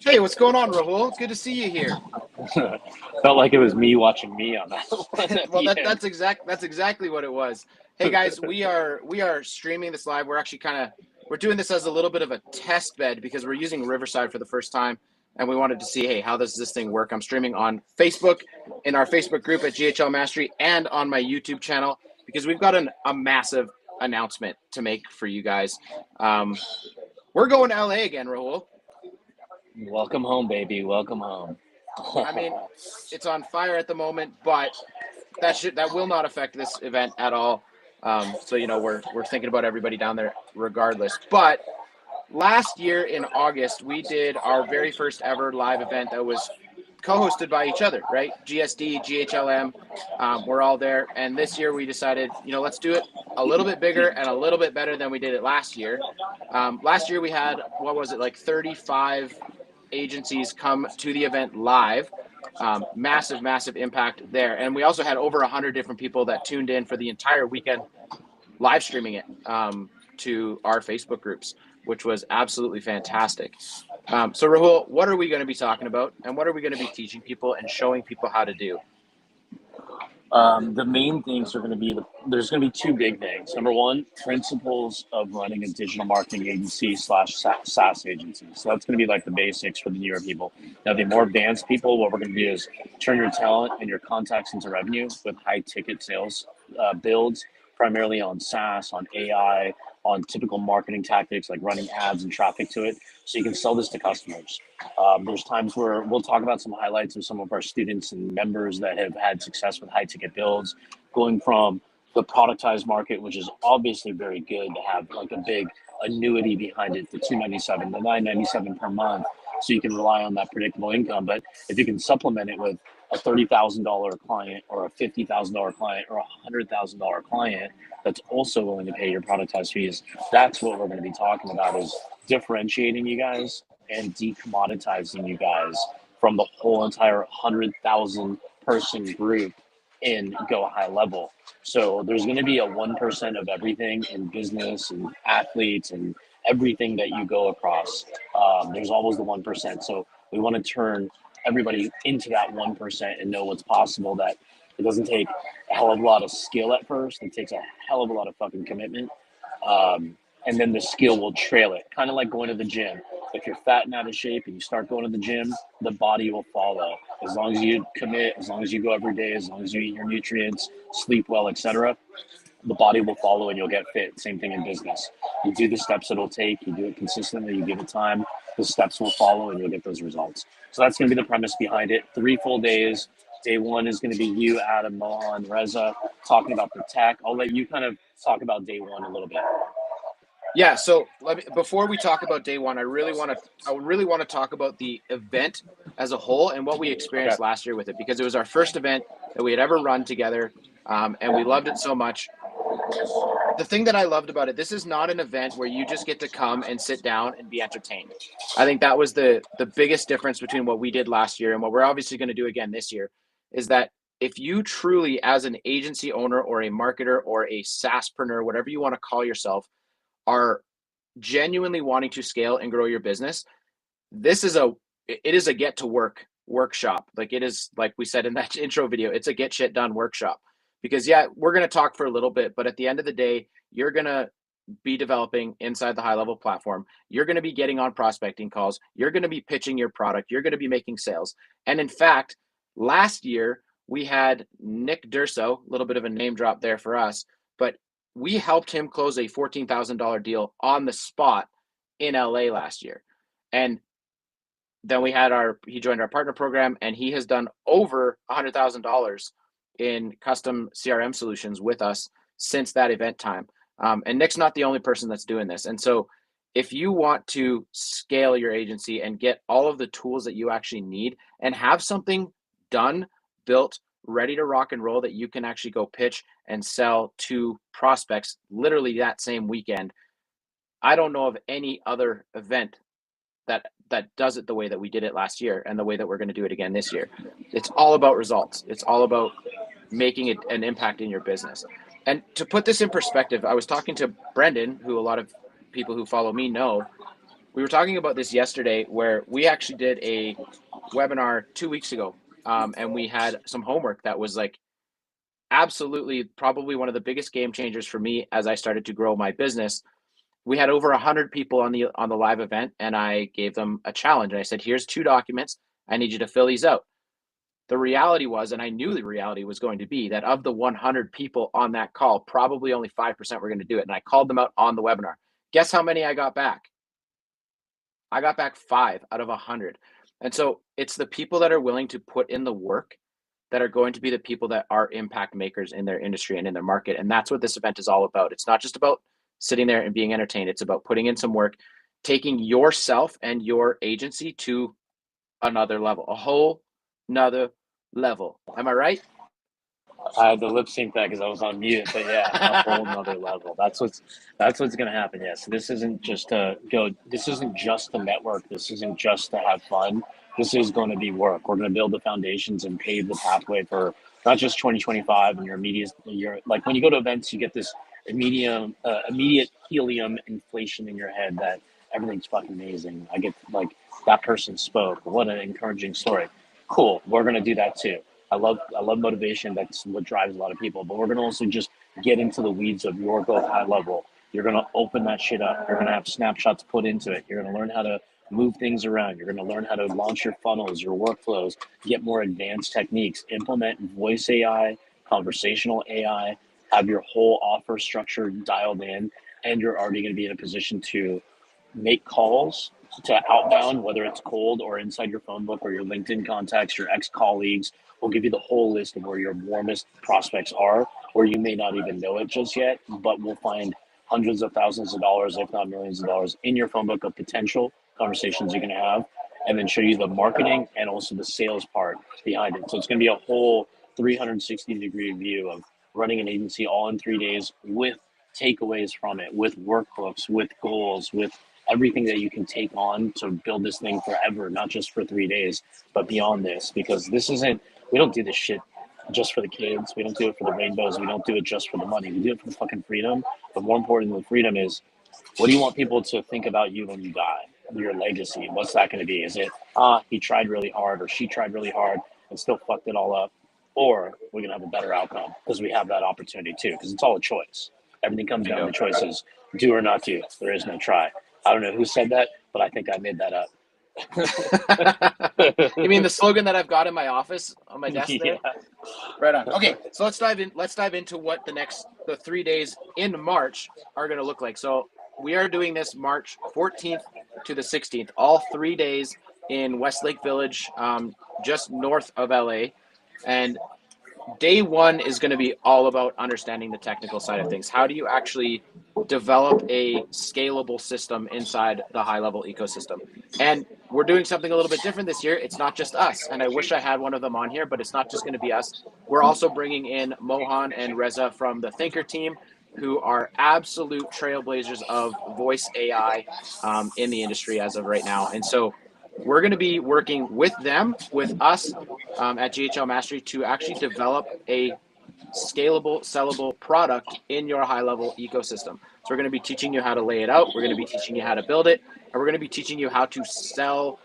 Hey, what's going on, Rahul? Good to see you here. Felt like it was me watching me on that one. Well, that's exactly what it was. Hey guys, we are streaming this live. We're doing this as a little bit of a test bed because we're using Riverside for the first time, and we wanted to see, hey, how does this thing work? I'm streaming on Facebook, in our Facebook group at GHL Mastery, and on my YouTube channel because we've got a massive announcement to make for you guys. We're going to LA again, Rahul. Welcome home, baby. Welcome home. I mean, it's on fire at the moment, but that will not affect this event at all. So we're thinking about everybody down there regardless. But last year in August, we did our very first ever live event that was co-hosted by each other, right? GSD, GHLM, we're all there. And this year we decided, let's do it a little bit bigger and a little bit better than we did it last year. Last year we had, 35 agencies come to the event live. Massive impact there. And we also had over 100 different people that tuned in for the entire weekend live streaming it to our Facebook groups, which was absolutely fantastic. So Rahul, what are we going to be talking about, and what are we going to be teaching people and showing people how to do? The main things are going to be, there's going to be two big things. Number one, principles of running a digital marketing agency / SaaS agency. So that's going to be like the basics for the newer people. Now, the more advanced people, what we're going to do is turn your talent and your contacts into revenue with high ticket sales builds, primarily on SaaS, on AI, on typical marketing tactics like running ads and traffic to it, so you can sell this to customers. There's times where we'll talk about some highlights of some of our students and members that have had success with high ticket builds, going from the productized market, which is obviously very good to have like a big annuity behind it, the $297, the $997 per month, so you can rely on that predictable income. But if you can supplement it with a $30,000 client or a $50,000 client or a $100,000 client that's also willing to pay your productized fees, that's what we're going to be talking about, is differentiating you guys and decommoditizing you guys from the whole entire 100,000 person group in Go High Level. So there's going to be a 1% of everything in business and athletes and everything that you go across. There's always the 1%. So we want to turn everybody into that 1% and know what's possible, that it doesn't take a hell of a lot of skill at first. It takes a hell of a lot of fucking commitment. And then the skill will trail it. Kind of like going to the gym. If you're fat and out of shape and you start going to the gym, the body will follow. As long as you commit, as long as you go every day, as long as you eat your nutrients, sleep well, etc., the body will follow and you'll get fit. Same thing in business. You do the steps it'll take, you do it consistently, you give it time, the steps will follow and you'll get those results. So that's going to be the premise behind it. 3 full days. Day one is going to be you, Adam, Mohan, Reza, talking about the tech. I'll let you kind of talk about day one a little bit. Yeah, so before we talk about day one, I really want to talk about the event as a whole and what we experienced last year with it, because it was our first event that we had ever run together, and we loved it so much. The thing that I loved about it, this is not an event where you just get to come and sit down and be entertained. I think that was the biggest difference between what we did last year and what we're obviously going to do again this year, is that if you truly, as an agency owner or a marketer or a SaaSpreneur, whatever you want to call yourself, are genuinely wanting to scale and grow your business, it is a get to work workshop. Like it is, like we said in that intro video, it's a get shit done workshop. Because we're going to talk for a little bit, but at the end of the day, you're going to be developing inside the High Level platform. You're going to be getting on prospecting calls. You're going to be pitching your product. You're going to be making sales. And in fact, last year we had Nick Durso, a little bit of a name drop there for us, but we helped him close a $14,000 deal on the spot in LA last year. And then he joined our partner program, and he has done over $100,000 in custom CRM solutions with us since that event time. And Nick's not the only person that's doing this. And so if you want to scale your agency and get all of the tools that you actually need and have something done, built, ready to rock and roll that you can actually go pitch and sell to prospects literally that same weekend, I don't know of any other event that does it the way that we did it last year and the way that we're going to do it again this year. It's all about results. It's all about making it an impact in your business. And to put this in perspective, I was talking to Brendan, who a lot of people who follow me know. We were talking about this yesterday, where we actually did a webinar 2 weeks ago, and we had some homework that was like absolutely probably one of the biggest game changers for me as I started to grow my business. We had over 100 people on the live event, and I gave them a challenge, and I said, here's 2 documents. I need you to fill these out. The reality was, and I knew the reality was going to be, that of the 100 people on that call, probably only 5% were going to do it. And I called them out on the webinar. Guess how many I got back? I got back 5 out of 100. And so it's the people that are willing to put in the work that are going to be the people that are impact makers in their industry and in their market. And that's what this event is all about. It's not just about sitting there and being entertained. It's about putting in some work, taking yourself and your agency to another level, a whole nother level. Am I right? I had the lip sync that because I was on mute, but yeah, a whole nother level. That's what's gonna happen. Yeah. So this isn't just to go. This isn't just to network. This isn't just to have fun. This is going to be work. We're going to build the foundations and pave the pathway for not just 2025 and your immediate. Your like when you go to events, you get this immediate helium inflation in your head that everything's fucking amazing. I get like that person spoke. What an encouraging story. Cool. We're going to do that too. I love motivation. That's what drives a lot of people. But we're gonna also just get into the weeds of your go high level. You're gonna open that shit up. You're gonna have snapshots put into it. You're gonna learn how to move things around. You're gonna learn how to launch your funnels, your workflows, get more advanced techniques, implement voice AI, conversational AI, have your whole offer structure dialed in, and you're already gonna be in a position to make calls to outbound, whether it's cold or inside your phone book or your LinkedIn contacts, your ex colleagues. We'll give you the whole list of where your warmest prospects are, where you may not even know it just yet, but we'll find hundreds of thousands of dollars, if not millions of dollars, in your phone book of potential conversations you're going to have, and then show you the marketing and also the sales part behind it. So it's going to be a whole 360-degree view of running an agency all in 3 days with takeaways from it, with workbooks, with goals, with everything that you can take on to build this thing forever, not just for 3 days, but beyond this. Because this isn't, we don't do this shit just for the kids. We don't do it for the rainbows. We don't do it just for the money. We do it for the fucking freedom. But more important than the freedom is, what do you want people to think about you when you die? Your legacy. What's that going to be? Is it, he tried really hard or she tried really hard and still fucked it all up? Or we're going to have a better outcome because we have that opportunity too, because it's all a choice. Everything comes down to choices, do or not do. There is no try. I don't know who said that, but I think I made that up. You mean the slogan that I've got in my office on my desk there? Yeah. Right on. Okay, so let's dive in. Let's dive into what the 3 days in March are going to look like. So we are doing this March 14th to the 16th, all 3 days in Westlake Village, just north of LA. And day one is going to be all about understanding the technical side of things. How do you actually develop a scalable system inside the high level ecosystem? And we're doing something a little bit different this year. It's not just us. And I wish I had one of them on here, but it's not just going to be us. We're also bringing in Mohan and Reza from the Thinkrr team, who are absolute trailblazers of voice AI in the industry as of right now. And so we're going to be working with them, with us at GHL Mastery to actually develop a scalable, sellable product in your high-level ecosystem. So we're going to be teaching you how to lay it out. We're going to be teaching you how to build it. And we're going to be teaching you how to sell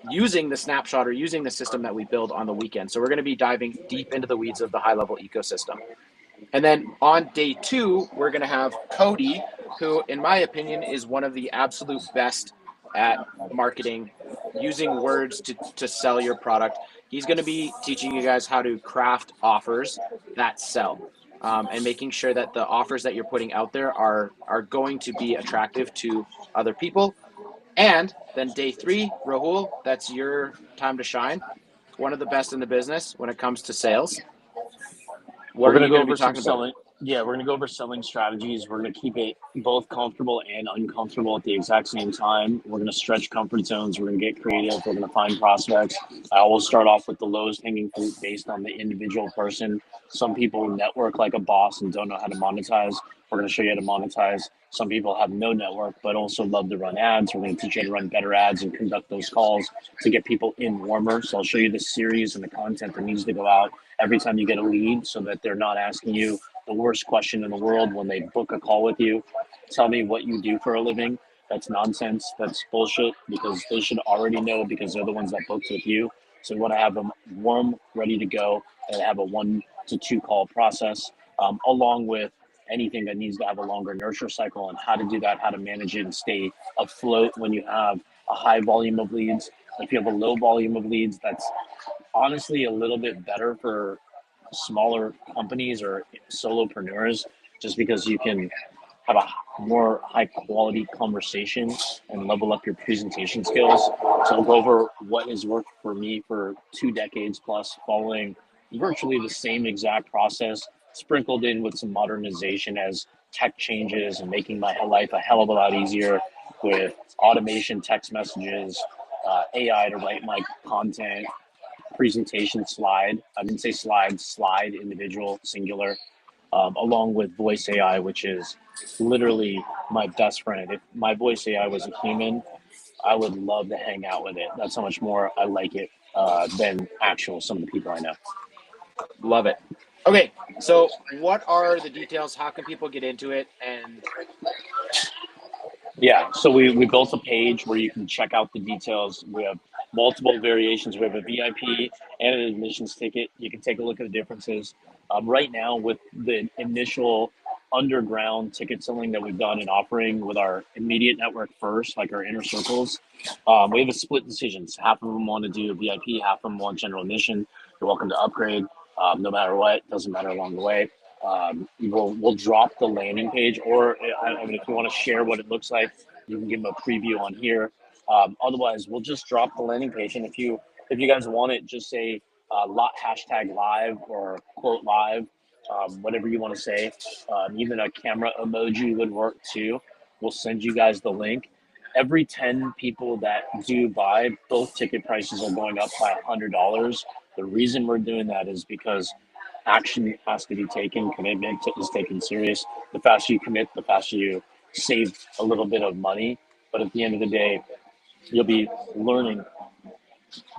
using the snapshot or using the system that we build on the weekend. So we're going to be diving deep into the weeds of the high-level ecosystem. And then on day 2, we're going to have Cody, who, in my opinion, is one of the absolute best at marketing, using words to sell your product. He's going to be teaching you guys how to craft offers that sell, and making sure that the offers that you're putting out there are going to be attractive to other people, and Then day 3, Rahul, that's your time to shine. One of the best in the business when it comes to sales. What are you going to be talking about? Yeah, we're going to go over selling strategies. We're going to keep it both comfortable and uncomfortable at the exact same time. We're going to stretch comfort zones. We're going to get creative. We're going to find prospects. I will start off with the lowest hanging fruit based on the individual person. Some people network like a boss and don't know how to monetize. We're going to show you how to monetize. Some people have no network but also love to run ads. We're going to teach you how to run better ads and conduct those calls to get people in warmer. So I'll show you the series and the content that needs to go out every time you get a lead so that they're not asking you the worst question in the world when they book a call with you. Tell me what you do for a living. That's nonsense. That's bullshit because they should already know because they're the ones that booked with you. So we want to have them warm, ready to go, and have a 1 to 2 call process, along with anything that needs to have a longer nurture cycle and how to do that, how to manage it and stay afloat when you have a high volume of leads. If you have a low volume of leads, that's honestly a little bit better for smaller companies or solopreneurs, just because you can have a more high quality conversation and level up your presentation skills. So I'll go over what has worked for me for 2 decades plus, following virtually the same exact process, sprinkled in with some modernization as tech changes and making my life a hell of a lot easier with automation, text messages, AI to write my content, presentation slide. I didn't say slide, individual, singular, along with voice AI, which is literally my best friend. If my voice AI was a human, I would love to hang out with it. That's how much more I like it than actual some of the people I know. Love it. Okay, so what are the details? How can people get into it? And yeah, so we built a page where you can check out the details. We have multiple variations. We have a VIP and an admissions ticket. You can take a look at the differences. Right now, with the initial underground ticket selling that we've done and offering with our immediate network first, like our inner circles, we have a split decisions. Half of them want to do VIP, half of them want general admission. You're welcome to upgrade, no matter what. Doesn't matter along the way. We'll drop the landing page, or I mean, if you want to share what it looks like, you can give them a preview on here. Otherwise, we'll just drop the landing page, and if you guys want it, just say hashtag live or quote live, whatever you want to say. Even a camera emoji would work too. We'll send you guys the link. Every 10 people that do buy, both ticket prices are going up by $100. The reason we're doing that is because action has to be taken. Commitment is taken serious. The faster you commit, the faster you save a little bit of money. But at the end of the day, you'll be learning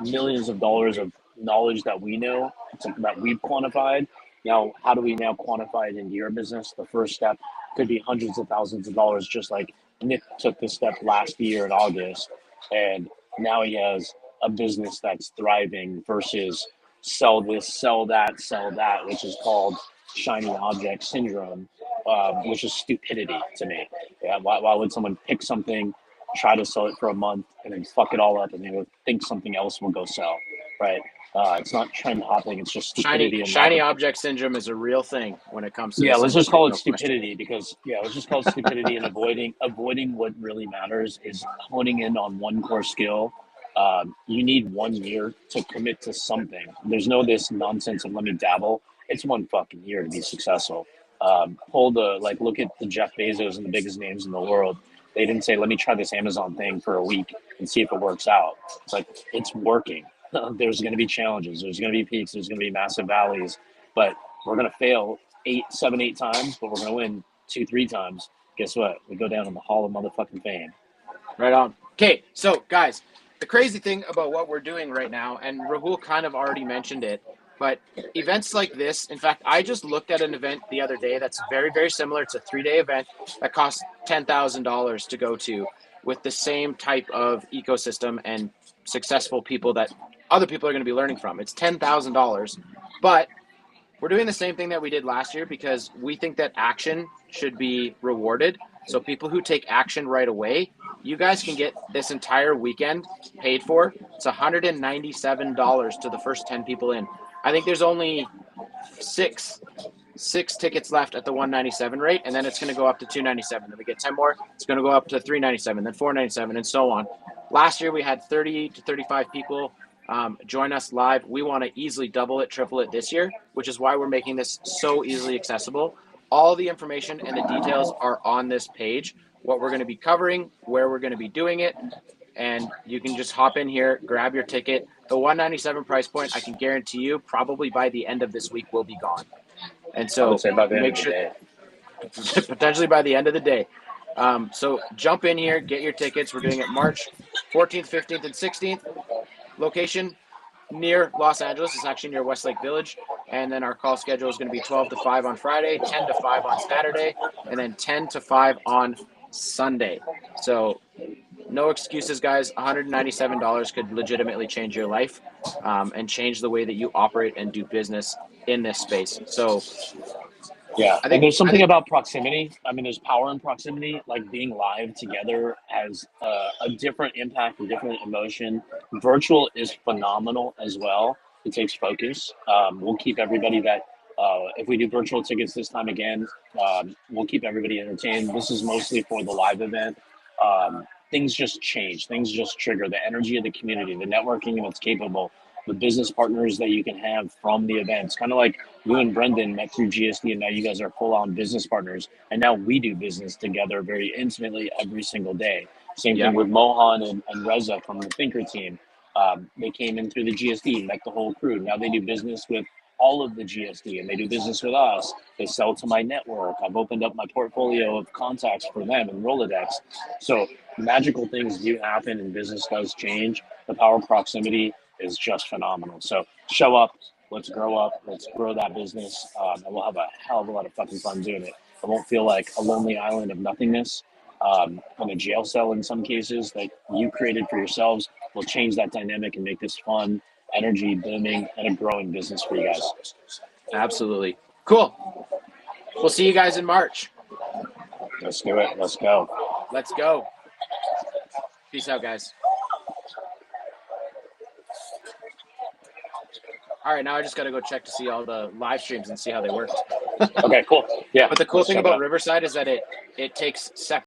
millions of dollars of knowledge that we know, that we've quantified. Now, how do we now quantify it into your business? The first step could be hundreds of thousands of dollars, just like Nick took this step last year in August. And now he has a business that's thriving versus sell this, sell that, which is called shiny object syndrome, which is stupidity to me. Yeah, why would someone pick something, try to sell it for a month, and then fuck it all up, and they would think something else will go sell, right? It's not trend hopping; it's just stupidity. Shiny object syndrome is a real thing when it comes to let's just call it stupidity because let's just call it stupidity and avoiding what really matters is honing in on one core skill. You need 1 year to commit to something. There's no this nonsense of let me dabble. It's 1 fucking year to be successful. Look at the Jeff Bezos and the biggest names in the world. They didn't say, let me try this Amazon thing for a week and see if it works out. It's like, it's working. There's going to be challenges. There's going to be peaks. There's going to be massive valleys. But we're going to fail 7, 8 times, but we're going to win 2, 3 times. Guess what? We go down in the Hall of Motherfucking Fame. Right on. Okay, so guys, the crazy thing about what we're doing right now, and Rahul kind of already mentioned it, but events like this, in fact, I just looked at an event the other day that's very, very similar. It's a 3-day event that costs $10,000 to go to with the same type of ecosystem and successful people that other people are going to be learning from. It's $10,000, but we're doing the same thing that we did last year because we think that action should be rewarded. So people who take action right away, you guys can get this entire weekend paid for. It's $197 to the first 10 people in. I think there's only six tickets left at the 197 rate, and then it's going to go up to 297. Then we get 10 more. It's going to go up to 397, then 497, and so on. Last year we had 30 to 35 people join us live. We want to easily double it, triple it this year, which is why we're making this so easily accessible. All the information and the details are on this page, what we're going to be covering, where we're going to be doing it, and you can just hop in here, grab your ticket. The $197 price point, I can guarantee you, probably by the end of this week will be gone. And so I would say by the end make of the sure, day. potentially by the end of the day. So jump in here, get your tickets. We're doing it March 14th, 15th, and 16th. Location near Los Angeles. It's actually near Westlake Village. And then our call schedule is going to be 12 to 5 on Friday, 10 to 5 on Saturday, and then 10 to 5 on Sunday. So no excuses, guys. $197 could legitimately change your life and change the way that you operate and do business in this space. So Yeah, and there's something about proximity. I mean, there's power in proximity. Like being live together has a different impact, a different emotion. Virtual is phenomenal as well. It takes focus. We'll keep everybody that if we do virtual tickets this time again, we'll keep everybody entertained. This is mostly for the live event. Things just change. Things just trigger the energy of the community, the networking and it's capable, the business partners that you can have from the events. Kind of like you and Brendan met through GSD, and now you guys are full-on business partners. And now we do business together very intimately every single day. Same thing with Mohan and Reza from the Thinkrr team. They came in through the GSD, met the whole crew. Now they do business with all of the GSD, and they do business with us. They sell to my network. I've opened up my portfolio of contacts for them in Rolodex. So magical things do happen, and business does change. The power of proximity is just phenomenal. So show up, let's grow up, let's grow that business, and we'll have a hell of a lot of fucking fun doing it. It won't feel like a lonely island of nothingness. In a jail cell in some cases that you created for yourselves will change that dynamic and make this fun, energy booming, and a growing business for you guys. Absolutely. Cool. We'll see you guys in March. Let's do it. Let's go. Let's go. Peace out, guys. All right, now I just got to go check to see all the live streams and see how they worked. Okay, cool. Yeah. But the cool thing about Riverside is that it takes seconds.